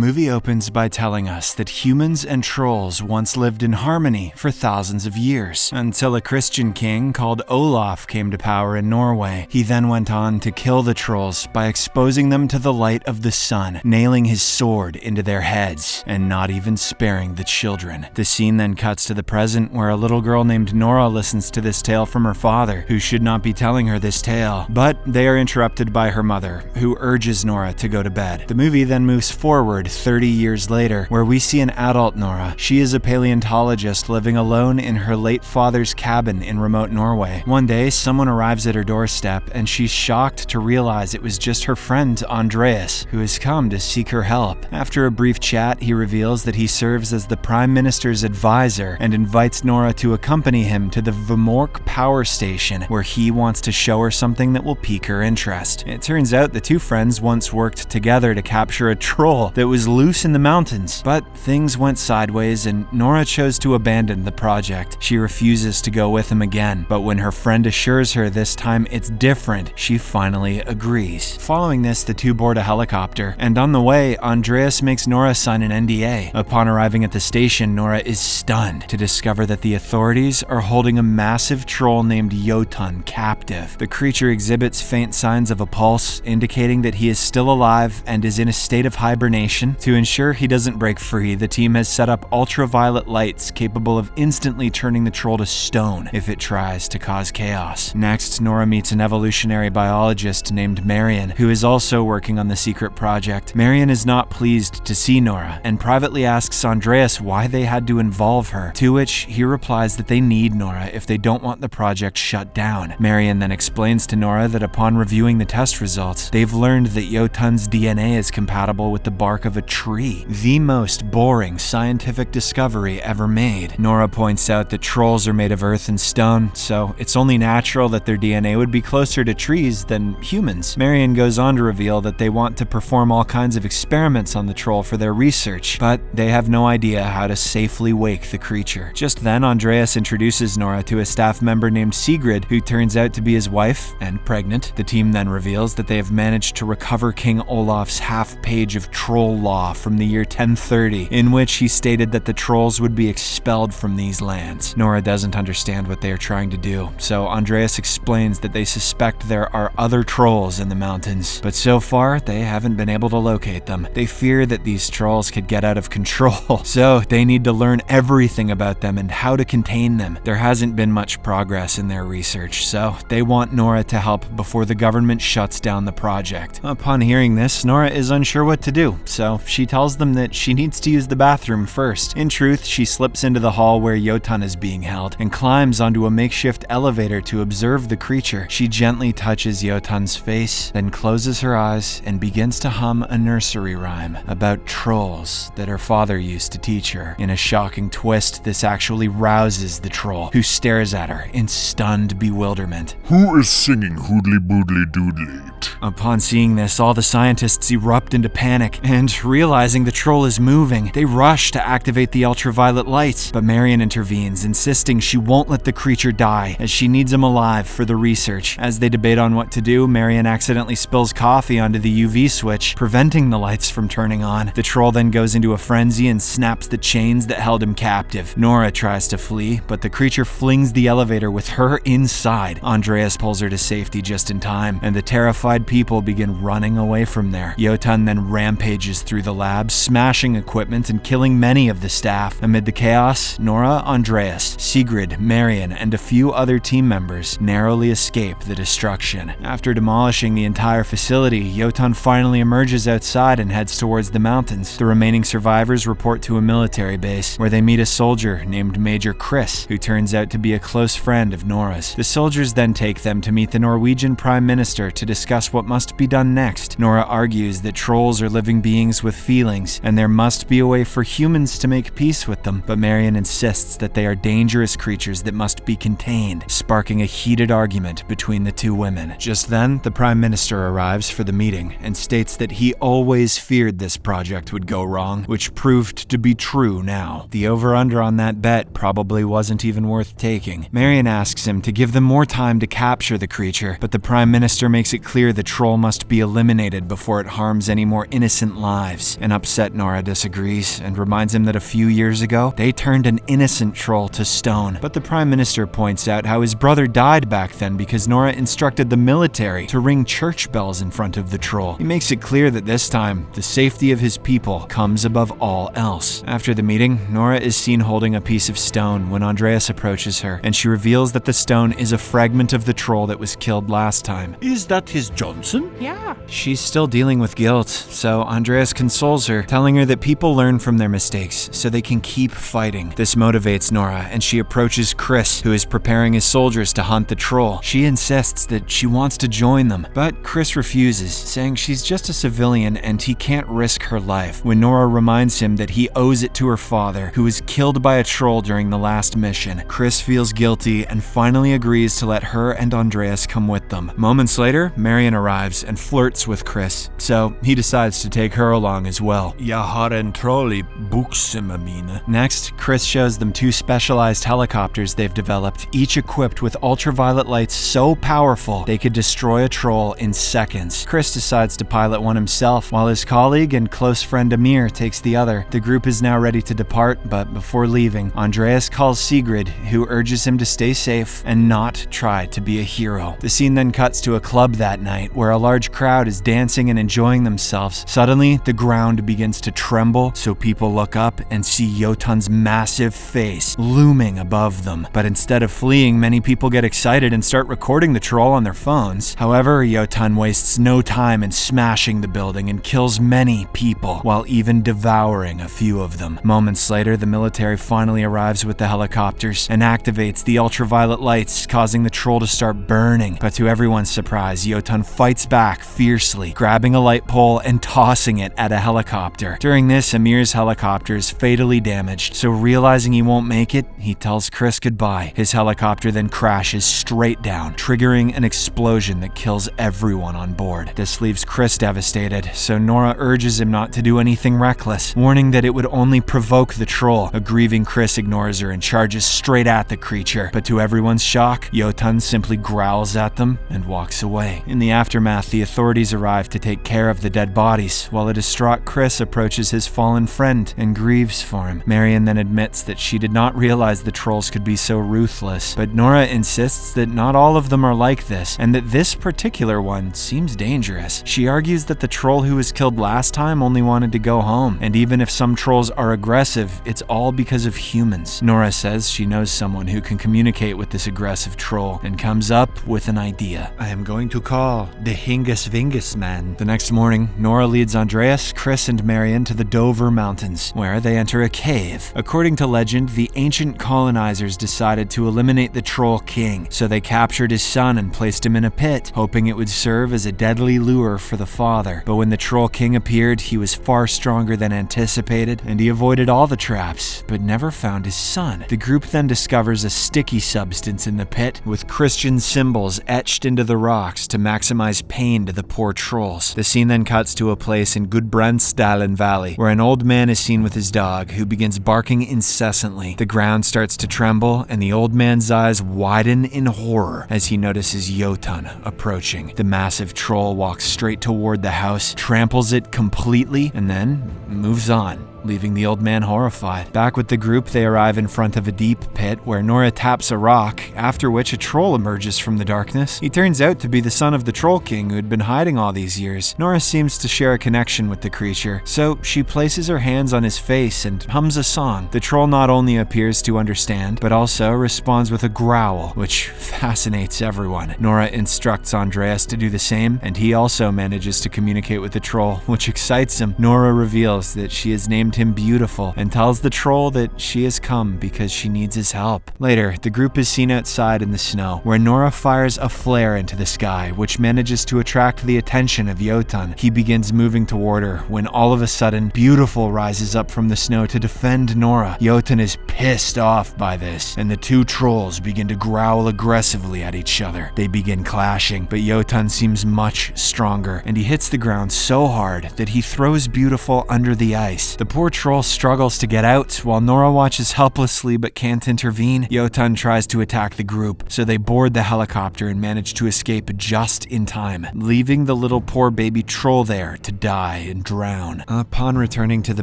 movie opens by telling us that humans and trolls once lived in harmony for thousands of years, until a Christian king called Olaf came to power in Norway. He then went on to kill the trolls by exposing them to the light of the sun, nailing his sword into their heads, and not even sparing the children. The scene then cuts to the present, where a little girl named Nora listens to this tale from her father, who should not be telling her this tale, but they are interrupted by her mother, who urges Nora to go to bed. The movie then moves forward 30 years later, where we see an adult Nora. She is a paleontologist living alone in her late father's cabin in remote Norway. One day, someone arrives at her doorstep, and she's shocked to realize it was just her friend Andreas, who has come to seek her help. After a brief chat, he reveals that he serves as the Prime Minister's advisor and invites Nora to accompany him to the Vemork power station, where he wants to show her something that will pique her interest. It turns out the two friends once worked together to capture a troll that was loose in the mountains, but things went sideways and Nora chose to abandon the project. She refuses to go with him again, but when her friend assures her this time it's different, she finally agrees. Following this, the two board a helicopter, and on the way, Andreas makes Nora sign an NDA. Upon arriving at the station, Nora is stunned to discover that the authorities are holding a massive troll named Jotun captive. The creature exhibits faint signs of a pulse, indicating that he is still alive and is in a state of hibernation. To ensure he doesn't break free, the team has set up ultraviolet lights capable of instantly turning the troll to stone if it tries to cause chaos. Next, Nora meets an evolutionary biologist named Marion, who is also working on the secret project. Marion is not pleased to see Nora and privately asks Andreas why they had to involve her, to which he replies that they need Nora if they don't want the project shut down. Marion then explains to Nora that upon reviewing the test results, they've learned that Jotun's DNA is compatible with the bark of a tree, the most boring scientific discovery ever made. Nora points out that trolls are made of earth and stone, so it's only natural that their DNA would be closer to trees than humans. Marion goes on to reveal that they want to perform all kinds of experiments on the troll for their research, but they have no idea how to safely wake the creature. Just then, Andreas introduces Nora to a staff member named Sigrid, who turns out to be his wife and pregnant. The team then reveals that they have managed to recover King Olaf's half-page of troll law from the year 1030, in which he stated that the trolls would be expelled from these lands. Nora doesn't understand what they are trying to do, so Andreas explains that they suspect there are other trolls in the mountains, but so far they haven't been able to locate them. They fear that these trolls could get out of control, so they need to learn everything about them and how to contain them. There hasn't been much progress in their research, so they want Nora to help before the government shuts down the project. Upon hearing this, Nora is unsure what to do, so she tells them that she needs to use the bathroom first. In truth, she slips into the hall where Jotun is being held and climbs onto a makeshift elevator to observe the creature. She gently touches Jotun's face, then closes her eyes and begins to hum a nursery rhyme about trolls that her father used to teach her. In a shocking twist, this actually rouses the troll, who stares at her in stunned bewilderment. Who is singing Hoodly Boodly Doodly? Upon seeing this, all the scientists erupt into panic, and realizing the troll is moving, they rush to activate the ultraviolet lights. But Marion intervenes, insisting she won't let the creature die, as she needs him alive for the research. As they debate on what to do, Marion accidentally spills coffee onto the UV switch, preventing the lights from turning on. The troll then goes into a frenzy and snaps the chains that held him captive. Nora tries to flee, but the creature flings the elevator with her inside. Andreas pulls her to safety just in time, and the terrified people begin running away from there. Jotun then rampages through the lab, smashing equipment and killing many of the staff. Amid the chaos, Nora, Andreas, Sigrid, Marion, and a few other team members narrowly escape the destruction. After demolishing the entire facility, Jotun finally emerges outside and heads towards the mountains. The remaining survivors report to a military base, where they meet a soldier named Major Chris, who turns out to be a close friend of Nora's. The soldiers then take them to meet the Norwegian Prime Minister to discuss what must be done next. Nora argues that trolls are living beings with feelings, and there must be a way for humans to make peace with them, but Marion insists that they are dangerous creatures that must be contained, sparking a heated argument between the two women. Just then, the Prime Minister arrives for the meeting and states that he always feared this project would go wrong, which proved to be true now. The over-under on that bet probably wasn't even worth taking. Marion asks him to give them more time to capture the creature, but the Prime Minister makes it clear the troll must be eliminated before it harms any more innocent lives. lives. An upset Nora disagrees and reminds him that a few years ago, they turned an innocent troll to stone. But the Prime Minister points out how his brother died back then because Nora instructed the military to ring church bells in front of the troll. He makes it clear that this time, the safety of his people comes above all else. After the meeting, Nora is seen holding a piece of stone when Andreas approaches her, and she reveals that the stone is a fragment of the troll that was killed last time. Is that his Johnson? Yeah. She's still dealing with guilt, so Andreas consoles her, telling her that people learn from their mistakes so they can keep fighting. This motivates Nora, and she approaches Chris, who is preparing his soldiers to hunt the troll. She insists that she wants to join them, but Chris refuses, saying she's just a civilian and he can't risk her life, when Nora reminds him that he owes it to her father, who was killed by a troll during the last mission. Chris feels guilty and finally agrees to let her and Andreas come with them. Moments later, Marion arrives and flirts with Chris, so he decides to take her along as well. Jag har en troll i buxemamine. Next, Chris shows them two specialized helicopters they've developed, each equipped with ultraviolet lights so powerful they could destroy a troll in seconds. Chris decides to pilot one himself, while his colleague and close friend Amir takes the other. The group is now ready to depart, but before leaving, Andreas calls Sigrid, who urges him to stay safe and not try to be a hero. The scene then cuts to a club that night, where a large crowd is dancing and enjoying themselves. Suddenly, the ground begins to tremble, so people look up and see Jotun's massive face looming above them. But instead of fleeing, many people get excited and start recording the troll on their phones. However, Jotun wastes no time in smashing the building and kills many people, while even devouring a few of them. Moments later, the military finally arrives with the helicopters and activates the ultraviolet lights, causing the troll to start burning. But to everyone's surprise, Jotun fights back fiercely, grabbing a light pole and tossing it at a helicopter. During this, Amir's helicopter is fatally damaged, so realizing he won't make it, he tells Chris goodbye. His helicopter then crashes straight down, triggering an explosion that kills everyone on board. This leaves Chris devastated, so Nora urges him not to do anything reckless, warning that it would only provoke the troll. A grieving Chris ignores her and charges straight at the creature, but to everyone's shock, Jotun simply growls at them and walks away. In the aftermath, the authorities arrive to take care of the dead bodies, while a distraught Chris approaches his fallen friend and grieves for him. Marion then admits that she did not realize the trolls could be so ruthless, but Nora insists that not all of them are like this, and that this particular one seems dangerous. She argues that the troll who was killed last time only wanted to go home, and even if some trolls are aggressive, it's all because of humans. Nora says she knows someone who can communicate with this aggressive troll, and comes up with an idea. I am going to call the Hingus Vingus man. The next morning, Nora leads Andreas, Chris, and Marion to the Dover Mountains, where they enter a cave. According to legend, the ancient colonizers decided to eliminate the Troll King, so they captured his son and placed him in a pit, hoping it would serve as a deadly lure for the father. But when the Troll King appeared, he was far stronger than anticipated, and he avoided all the traps, but never found his son. The group then discovers a sticky substance in the pit, with Christian symbols etched into the rocks to maximize pain to the poor trolls. The scene then cuts to a place in Gudbrandsdalen Valley, where an old man is seen with his dog, who begins barking incessantly. The ground starts to tremble, and the old man's eyes widen in horror as he notices Jotun approaching. The massive troll walks straight toward the house, tramples it completely, and then moves on, leaving the old man horrified. Back with the group, they arrive in front of a deep pit where Nora taps a rock, after which a troll emerges from the darkness. He turns out to be the son of the Troll King who had been hiding all these years. Nora seems to share a connection with the creature, so she places her hands on his face and hums a song. The troll not only appears to understand, but also responds with a growl, which fascinates everyone. Nora instructs Andreas to do the same, and he also manages to communicate with the troll, which excites him. Nora reveals that she has named him Beautiful and tells the troll that she has come because she needs his help. Later, the group is seen outside in the snow, where Nora fires a flare into the sky, which manages to attract the attention of Jotun. He begins moving toward her when all of a sudden, Beautiful rises up from the snow to defend Nora. Jotun is pissed off by this, and the two trolls begin to growl aggressively at each other. They begin clashing, but Jotun seems much stronger, and he hits the ground so hard that he throws Beautiful under the ice. The poor poor troll struggles to get out, while Nora watches helplessly but can't intervene. Jotun tries to attack the group, so they board the helicopter and manage to escape just in time, leaving the little poor baby troll there to die and drown. Upon returning to the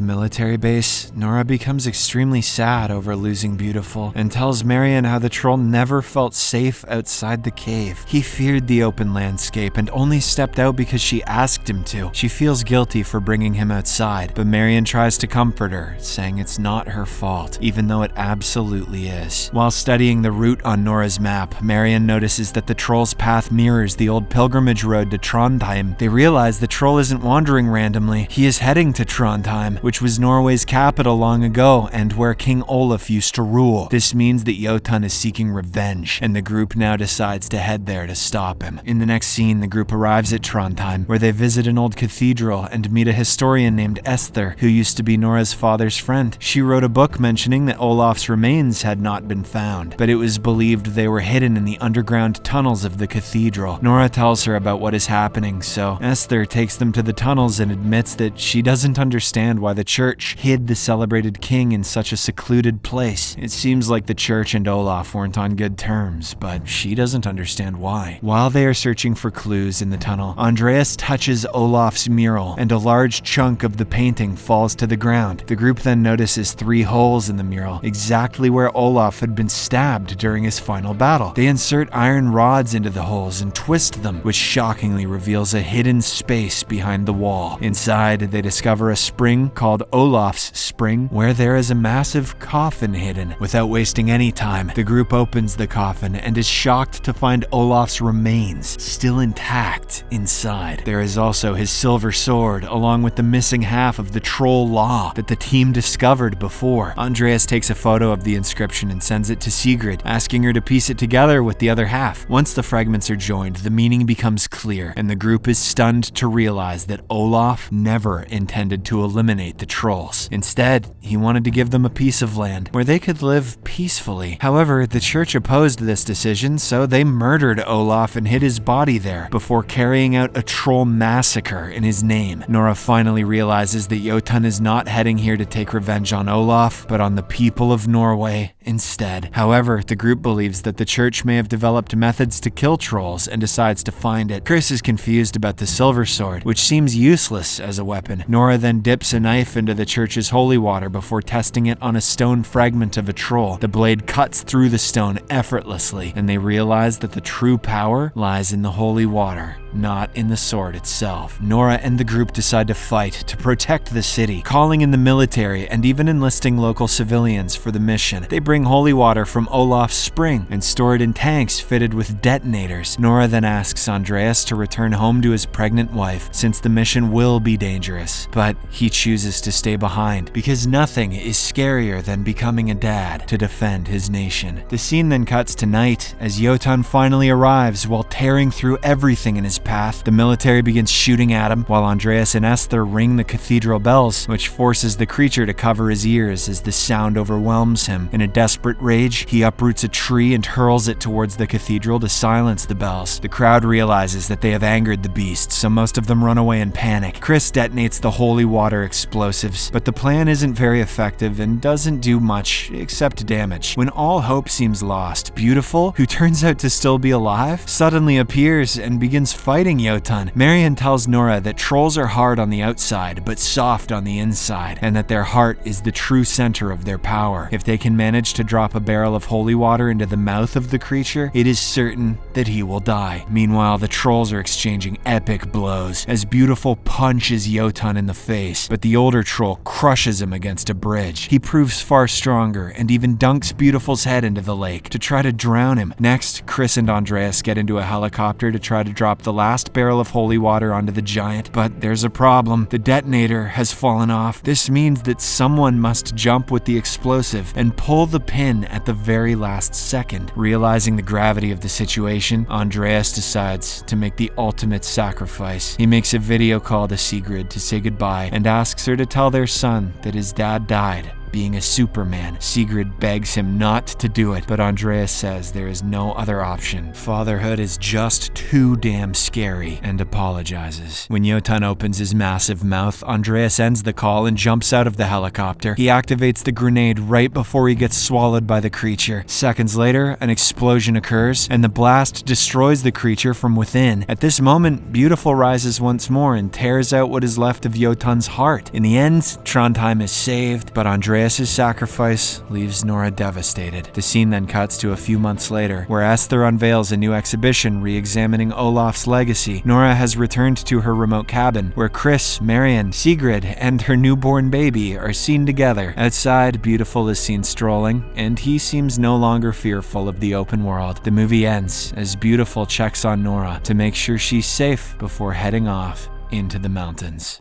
military base, Nora becomes extremely sad over losing Beautiful and tells Marion how the troll never felt safe outside the cave. He feared the open landscape and only stepped out because she asked him to. She feels guilty for bringing him outside, but Marion tries to comfort her, saying it's not her fault, even though it absolutely is. While studying the route on Nora's map, Marion notices that the troll's path mirrors the old pilgrimage road to Tronheim. They realize the troll isn't wandering randomly. He is heading to Tronheim, which was Norway's capital long ago and where King Olaf used to rule. This means that Jotun is seeking revenge, and the group now decides to head there to stop him. In the next scene, the group arrives at Tronheim, where they visit an old cathedral and meet a historian named Esther, who used to be Nora's father's friend. She wrote a book mentioning that Olaf's remains had not been found, but it was believed they were hidden in the underground tunnels of the cathedral. Nora tells her about what is happening, so Esther takes them to the tunnels and admits that she doesn't understand why the church hid the celebrated king in such a secluded place. It seems like the church and Olaf weren't on good terms, but she doesn't understand why. While they are searching for clues in the tunnel, Andreas touches Olaf's mural, and a large chunk of the painting falls to the ground. The group then notices 3 holes in the mural, exactly where Olaf had been stabbed during his final battle. They insert iron rods into the holes and twist them, which shockingly reveals a hidden space behind the wall. Inside, they discover a spring called Olaf's Spring, where there is a massive coffin hidden. Without wasting any time, the group opens the coffin and is shocked to find Olaf's remains still intact inside. There is also his silver sword, along with the missing half of the troll law that the team discovered before. Andreas takes a photo of the inscription and sends it to Sigrid, asking her to piece it together with the other half. Once the fragments are joined, the meaning becomes clear, and the group is stunned to realize that Olaf never intended to eliminate the trolls. Instead, he wanted to give them a piece of land where they could live peacefully. However, the church opposed this decision, so they murdered Olaf and hid his body there before carrying out a troll massacre in his name. Nora finally realizes that Jotun is not heading here to take revenge on Olaf, but on the people of Norway instead. However, the group believes that the church may have developed methods to kill trolls and decides to find it. Chris is confused about the silver sword, which seems useless as a weapon. Nora then dips a knife into the church's holy water before testing it on a stone fragment of a troll. The blade cuts through the stone effortlessly, and they realize that the true power lies in the holy water, not in the sword itself. Nora and the group decide to fight to protect the city, calling in the military and even enlisting local civilians for the mission. They bring holy water from Olaf's spring and store it in tanks fitted with detonators. Nora then asks Andreas to return home to his pregnant wife, since the mission will be dangerous, but he chooses to stay behind because nothing is scarier than becoming a dad to defend his nation. The scene then cuts to night as Jotun finally arrives while tearing through everything in his path. The military begins shooting at him while Andreas and Esther ring the cathedral bells, which forces the creature to cover his ears as the sound overwhelms him. In a desperate rage, he uproots a tree and hurls it towards the cathedral to silence the bells. The crowd realizes that they have angered the beast, so most of them run away in panic. Chris detonates the holy water explosives, but the plan isn't very effective and doesn't do much except damage. When all hope seems lost, Beautiful, who turns out to still be alive, suddenly appears and begins fighting Jotun. Marion tells Nora that trolls are hard on the outside, but soft on the inside, and that their heart is the true center of their power. If they can manage to drop a barrel of holy water into the mouth of the creature, it is certain that he will die. Meanwhile, the trolls are exchanging epic blows as Beautiful punches Jotun in the face, but the older troll crushes him against a bridge. He proves far stronger and even dunks Beautiful's head into the lake to try to drown him. Next, Chris and Andreas get into a helicopter to try to drop the last barrel of holy water onto the giant, but there's a problem. The detonator has fallen off. This means that someone must jump with the explosive and pull the pin at the very last second. Realizing the gravity of the situation, Andreas decides to make the ultimate sacrifice. He makes a video call to Sigrid to say goodbye and asks her to tell their son that his dad died being a Superman. Sigrid begs him not to do it, but Andreas says there is no other option. Fatherhood is just too damn scary, and apologizes. When Jotun opens his massive mouth, Andreas ends the call and jumps out of the helicopter. He activates the grenade right before he gets swallowed by the creature. Seconds later, an explosion occurs, and the blast destroys the creature from within. At this moment, Beautiful rises once more and tears out what is left of Jotun's heart. In the end, Trondheim is saved, but Andreas' sacrifice leaves Nora devastated. The scene then cuts to a few months later, where Esther unveils a new exhibition re-examining Olaf's legacy. Nora has returned to her remote cabin, where Chris, Marion, Sigrid, and her newborn baby are seen together. Outside, Beautiful is seen strolling, and he seems no longer fearful of the open world. The movie ends as Beautiful checks on Nora to make sure she's safe before heading off into the mountains.